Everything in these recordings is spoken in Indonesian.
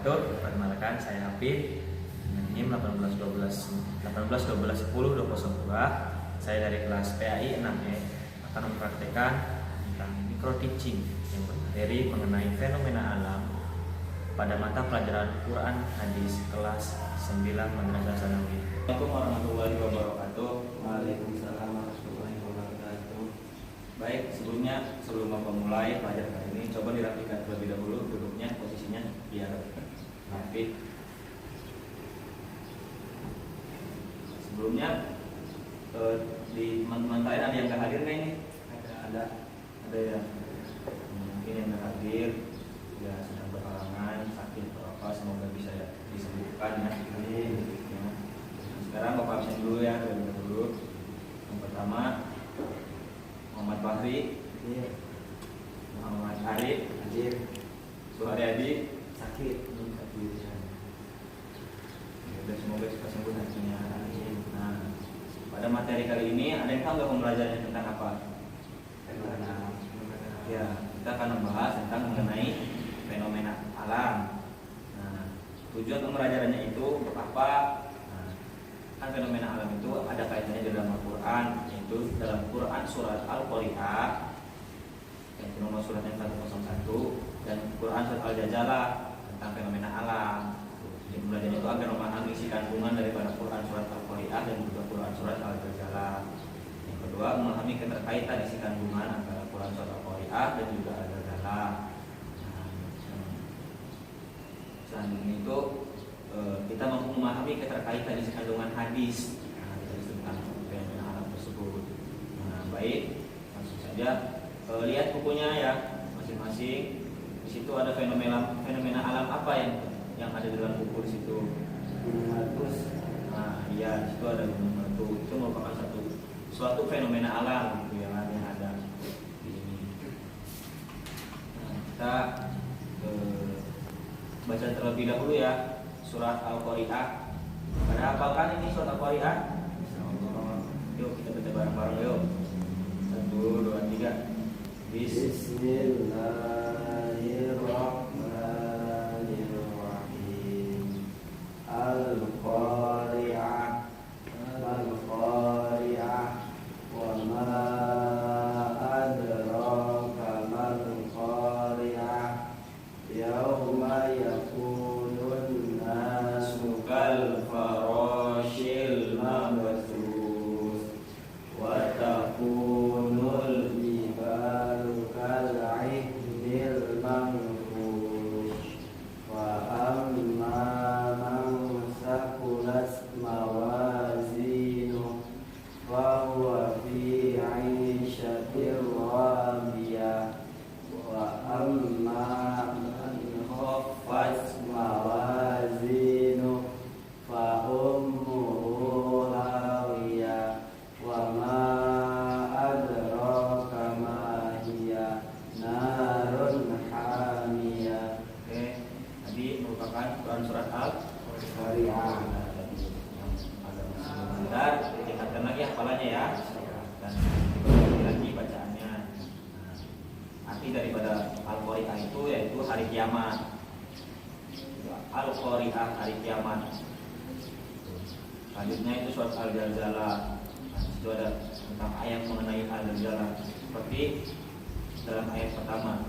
wabarakatuh. Perkenalkan, saya Hafid dengan NIM 1812102002. Saya dari kelas PAI 6E akan mempraktekkan tentang micro teaching yang bermateri mengenai fenomena alam pada mata pelajaran Quran Hadis kelas 9 Madrasah Sanawi. Assalamualaikum warahmatullahi wabarakatuh. Waalaikumsalam warahmatullahi wabarakatuh. Baik, sebelum memulai pelajaran kali ini, coba dirapikan terlebih dahulu duduknya, posisinya biar rapi. Sebelumnya di teman-teman lain ada yang nggak hadir nggak ini? Ada ya. Mungkin yang nggak hadir ya sedang berhalangan, sakit atau apa, semoga bisa disembuhkan ya. Ya. Sekarang Bapak absen dulu ya, terlebih dahulu. Yang pertama Muhammad Fahri, Muhammad Arif, Suharyadi, Sakit. dan semoga cepat sembuh nantinya. Nah, pada materi kali ini ada yang tahu nggak pembelajarannya tentang apa? Ya, kita akan membahas tentang mengenai fenomena alam. Nah, tujuan pembelajarannya itu untuk apa? Nah, kan fenomena alam itu ada kaitannya di dalam Al-Quran, yaitu dalam Quran surat Al-Qari'ah yang nomor surat yang 101 dan Quran surat Al-Jazalah tentang fenomena alam. Jadi pembelajaran itu agar memahami isi kandungan daripada Quran surat Al-Qari'ah dan juga Quran surat Al-Jazalah. Yang kedua, memahami keterkaitan isi kandungan antara Quran surat Al-Qari'ah dan juga Al-Jazalah. Nah, selanjutnya itu kita mampu memahami keterkaitan isi kandungan hadis. Nah, kita tentang fenomena alam tersebut. Nah, baik, langsung saja lihat bukunya ya masing-masing. Di situ ada fenomena alam apa yang ada di dalam buku di situ. Nah, iya, di situ ada gunung batu. Itu merupakan suatu fenomena alam gitu yang ada di sini. Nah, kita baca terlebih dahulu ya surat Al-Qari'ah. Pada hafalkan ini surat Al-Qari'ah? Yuk kita baca bareng-bareng yuk. 1, 2, 3. Bismillahirrahmanirrahim. Al-Qari'ah, Al-Qari'ah, wa ma adraka mal qari'ah, yauma yakunun nasu kal farashil mabthus wa takunul jibalu kal ihnil manfush wa amma man saqulat mawazinuhu fa huwa fi 'ishatir radiyah wa amma man khaffat mawazinuhu fa ummuhu hawiyah wa ma adraka ma hiya narun hamiyah. Oke, tadi merupakan Quran surat Al-Qari'ah. Sebentar, tingkatkan lagi hafalannya ya. Dan diperhati lagi bacaannya. Arti daripada Al-Qari'ah itu yaitu hari kiamat. Al-Qari'ah, hari kiamat. Selanjutnya itu surat Al-Jazalah. Itu ada tentang ayat mengenai Al-Jazalah. Seperti dalam ayat pertama,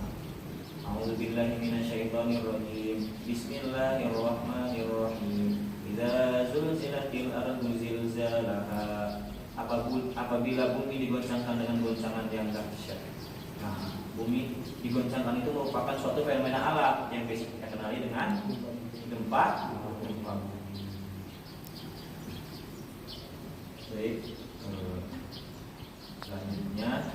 A'udzubillahi minasyaitonirrajim. Bismillahirrahmanirrahim. Idza zulzilatil ardu zilzalaha. Apabila bumi digoncangkan dengan goncangan yang dahsyat. Nah, bumi digoncangkan itu merupakan suatu fenomena alam yang biasa kita kenali dengan gempa. Baik. Selanjutnya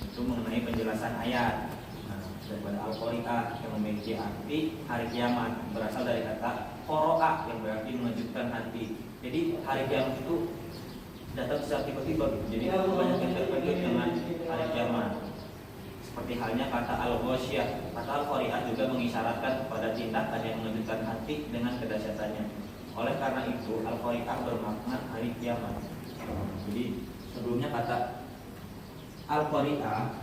itu mengenai penjelasan ayat. Nah, daripada Al-Qari'ah yang memiliki arti hari kiamat berasal dari kata qara'a yang berarti mengejutkan hati. Jadi hari kiamat itu datang secara tiba-tiba gitu. Jadi banyak yang terkejut dengan hari kiamat. Seperti halnya kata Al-Ghasyiyah. Kata Al-Qari'ah juga mengisyaratkan kepada tindakan yang mengejutkan hati dengan kedahsyatannya. Oleh karena itu Al-Qari'ah bermakna hari kiamat. Jadi sebelumnya kata Al-Qari'ah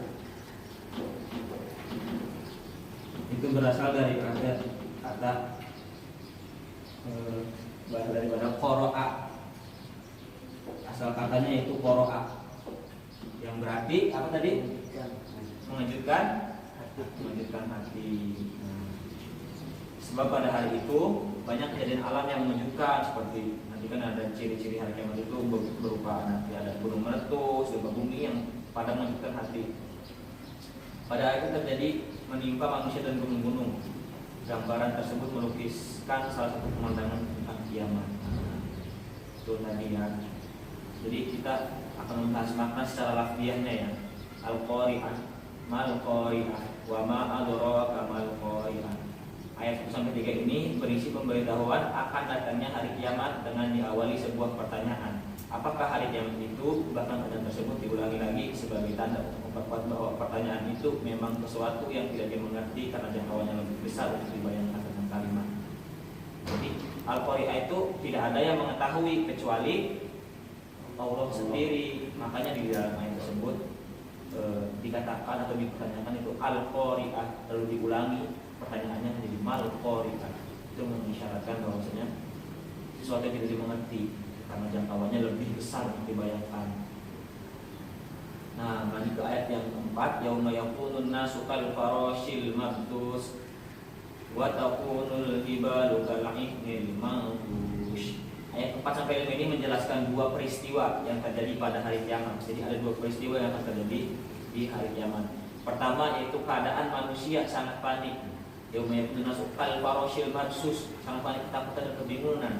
itu berasal dari kata bahasa daripada qoro'a. Asal katanya itu qoro'a, yang berarti apa tadi? Mengejutkan hati. Sebab pada hari itu banyak kejadian alam yang mengejutkan, seperti nanti kan ada ciri-ciri hari kiamat itu berupa nanti ada gunung meletus, gempa bumi yang pada mengejutkan hati. Pada hari itu terjadi menimpa manusia dan gunung-gunung. Gambaran tersebut melukiskan salah satu pemandangan tentang kiamat. Itu tadi ya. Jadi kita akan membahas makna secara lafziahnya ya. Al-Qari'ah, mal Qari'ah, wa ma adraka mal Qari'ah. Ayat 1-3 ini berisi pemberitahuan akan datangnya hari kiamat dengan diawali sebuah pertanyaan. Apakah hari kiamat itu? Bahkan pertanyaan tersebut diulangi lagi sebagai tanda untuk memperkuat bahwa pertanyaan itu memang sesuatu yang tidak dimengerti karena jangkauannya lebih besar untuk dibayangkan dengan kalimat. Jadi Al-Qari'ah itu tidak ada yang mengetahui kecuali Allah sendiri. Makanya di dalam ayat tersebut dikatakan atau dipertanyakan itu Al-Qari'ah, lalu diulangi pertanyaannya menjadi mal Qari'ah. Itu mengisyaratkan bahwasanya sesuatu yang tidak dimengerti karena jangkauannya lebih besar dibayangkan. Nah, lanjut ke ayat yang keempat, yauma yakunun nasu kal farashil mabthus wa takunul jibalu kal ihnil manfush. Ayat 4-5 ini menjelaskan dua peristiwa yang terjadi pada hari kiamat. Jadi ada dua peristiwa yang akan terjadi di hari kiamat. Pertama yaitu keadaan manusia sangat panik. Yauma yakunun nasu kal farashil mabthus, sangat panik, ketakutan dan kebingungan.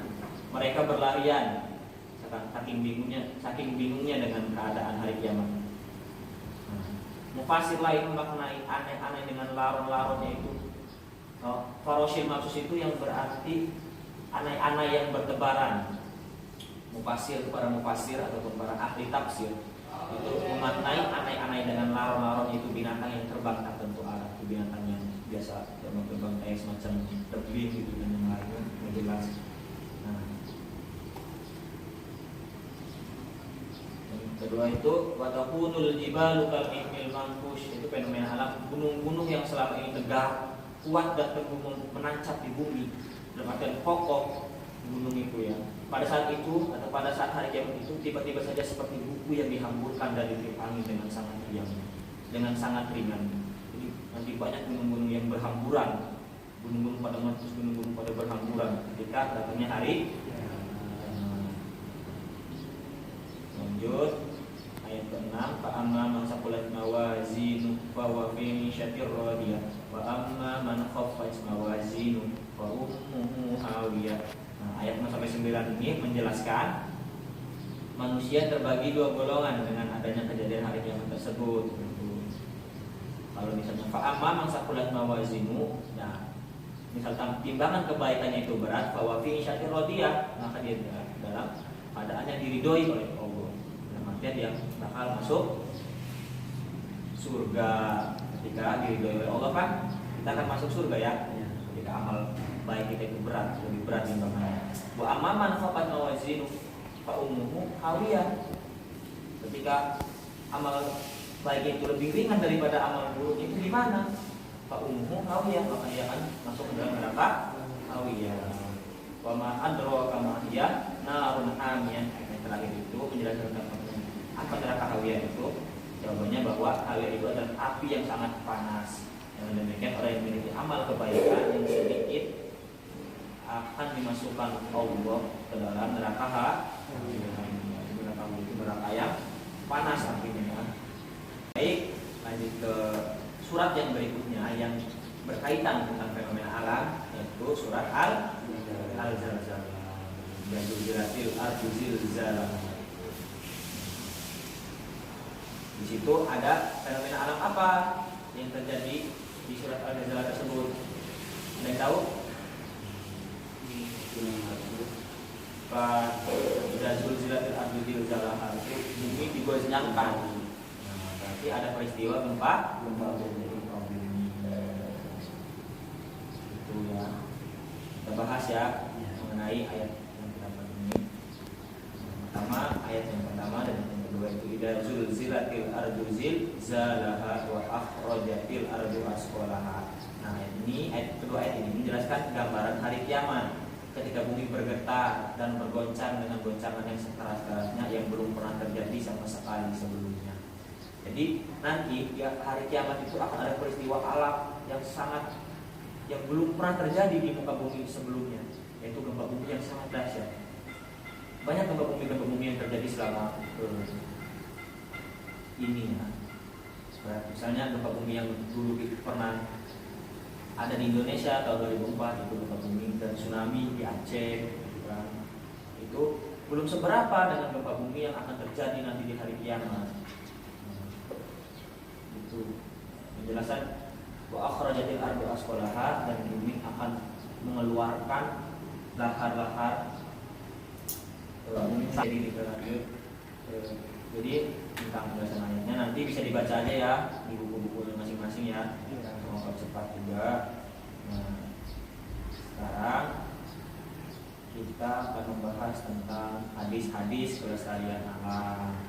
Mereka berlarian saking bingungnya dengan keadaan hari kiamat. Mufasir lain memaknai aneh-aneh dengan laron-laronnya itu. Faroshil mabsus itu yang berarti aneh-aneh yang bertebaran. Para mufasir ataupun para ahli tafsir itu memaknai aneh-aneh dengan laron-laron itu binatang yang terbang tak tentu arah, itu binatang yang biasa terbang kayak semacam terbang gitu dan yang lain jelas. Kedua itu watakunul jibalu kal ihnil manfush, itu fenomena alam gunung-gunung yang selama ini tegak, kuat dan teguh menancap di bumi, dalam artian kokoh gunung itu ya. Pada saat itu atau pada saat hari kiamat itu tiba-tiba saja seperti buku yang dihamburkan dari tiup angin dengan sangat riang, dengan sangat ringan. Jadi nanti banyak gunung-gunung yang berhamburan, gunung-gunung pada meletus, gunung-gunung pada berhamburan ketika datangnya hari. Lanjut ayat ke-6, fa amma man saqulat mawazinu fa huwa fi 'ishatir radiyah wa amma man khaffat mawazinu fa ummuhu hawiyah. Ayat 6-9 ini menjelaskan manusia terbagi dua golongan dengan adanya kejadian hari kiamat tersebut. Kalau misalnya fa amma man saqulat mawazinu, nah misalkan timbangan kebaikannya itu berat, fa huwa fi 'ishatir radiyah, maka dia dalam keadaannya diridhoi oleh Allah. Dia bakal masuk surga. Ketika diridhoi oleh Allah kan kita akan masuk surga ya. Ketika amal baik kita itu berat, lebih berat timbangannya. Wa amma man khaffat mawazinu fa ummuhu hawiyah. Ketika amal baik itu lebih ringan daripada amal buruk itu di mana? Fa ummuhu hawiyah, maka dia akan masuk ke dalam neraka hawiyah. Wa ma adraka ma hiya narun hamiyah. Yang terakhir itu menjelaskan tentang apa neraka hawiyah itu. Jawabannya bahwa hawiyah itu adalah api yang sangat panas. Yang demikian orang yang memiliki amal kebaikan yang sedikit akan dimasukkan Allah ke dalam neraka hawiyah. Neraka yang panas artinya. Baik, lanjut ke surat yang berikutnya yang berkaitan tentang fenomena alam, yaitu surat Al-Zalzalah. Zilzalatil ardi zilzalah. Di situ ada fenomena alam apa yang terjadi di surat Al-Zalzalah tersebut? Ada yang tahu? Zilzalatil ardi zilzalah, itu bumi digoncangkan. Berarti ada peristiwa gempa bumi. Itu ya. Kita bahas ya mengenai ayat yang kita bahas ini. Ayat yang pertama dan yang kedua itu idza zulzilatil ardu zilzalaha wa akhrajatil ardu asqalaha. Nah, ayat kedua ayat ini menjelaskan gambaran hari kiamat. ketika bumi bergetar dan bergoncang dengan goncangan yang sekeras-kerasnya yang belum pernah terjadi sama sekali sebelumnya. Jadi nanti di hari kiamat itu akan ada peristiwa alam yang belum pernah terjadi di muka bumi sebelumnya, yaitu gempa bumi yang sangat dahsyat. Banyak gempa bumi yang terjadi selama ini ya. Misalnya gempa bumi yang dulu pernah ada di Indonesia tahun 2004 itu gempa bumi, dan tsunami di Aceh gitu kan. Itu belum seberapa dengan gempa bumi yang akan terjadi nanti di hari kiamat. Itu penjelasan wa akhrajatil ardu asqalaha, dan bumi akan mengeluarkan lahar-lahar bumi sendiri jadi tentang penjelasan ayatnya nanti bisa dibaca aja ya di buku-buku masing-masing ya. Semoga cepat juga. Nah, sekarang kita akan membahas tentang hadis-hadis kelestarian alam.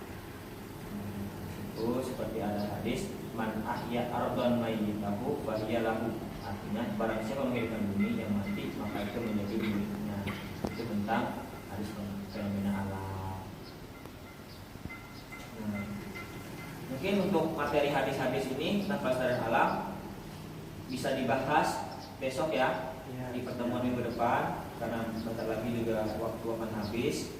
Itu seperti ada hadis man ahya ardhan mayyitahu wa hiya lahu, artinya barang siapa menghidupkan bumi yang mati maka itu menjadi miliknya. Itu tentang hadis fenomena alam. Mungkin untuk materi hadis-hadis ini tentang kelestarian alam bisa dibahas besok ya, di pertemuan minggu depan, karena bentar lagi juga waktu akan habis.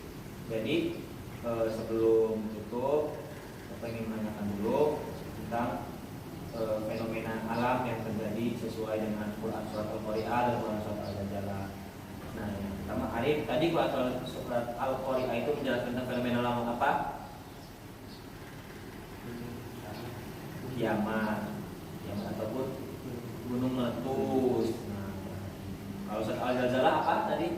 Jadi sebelum tutup, saya ingin menanyakan dulu tentang fenomena alam yang terjadi sesuai dengan Quran surat Al-Qari'ah dan Quran surat Al-Zalzalah. Nah, yang pertama Arif, tadi Quran surat Al-Qari'ah itu menjelaskan tentang fenomena alam apa? Kiamat ataupun gunung meletus. Nah, kalau surat Al-Zalzalah apa tadi?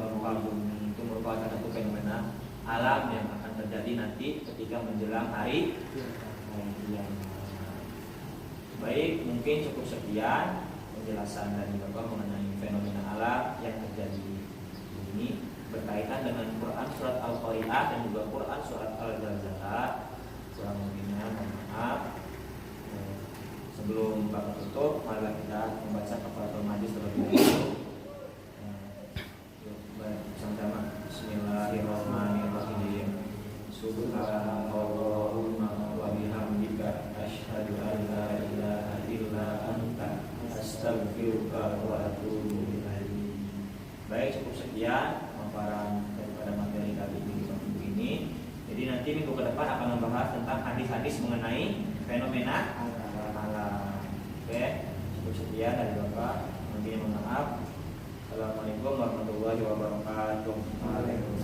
Gempa bumi. Itu merupakan satu fenomena alam yang akan terjadi nanti ketika menjelang hari kiamat. Baik, mungkin cukup sekian penjelasan dari Bapak mengenai fenomena alam yang terjadi ini berkaitan dengan Quran surat Al-Qari'ah dan juga Quran surat Al-Zalzalah. Kurang lebihnya mohon maaf. Sebelum Bapak tutup, mari kita membaca kafaratul majlis terlebih dahulu. Sama-sama. Bismillahirrahmanirrahim. Subhanallahumma wa bihamdika asyhadu an la ilaha illa anta astaghfiruka wa atubu ilaik. Baik, cukup sekian pemaparan daripada materi kali ini di minggu ini. Jadi nanti minggu ke depan akan membahas tentang hadis-hadis mengenai fenomena alam. Oke, cukup sekian dari Bapak. Mohon maaf. Assalamualaikum warahmatullahi wabarakatuh. Waalaikumsalam.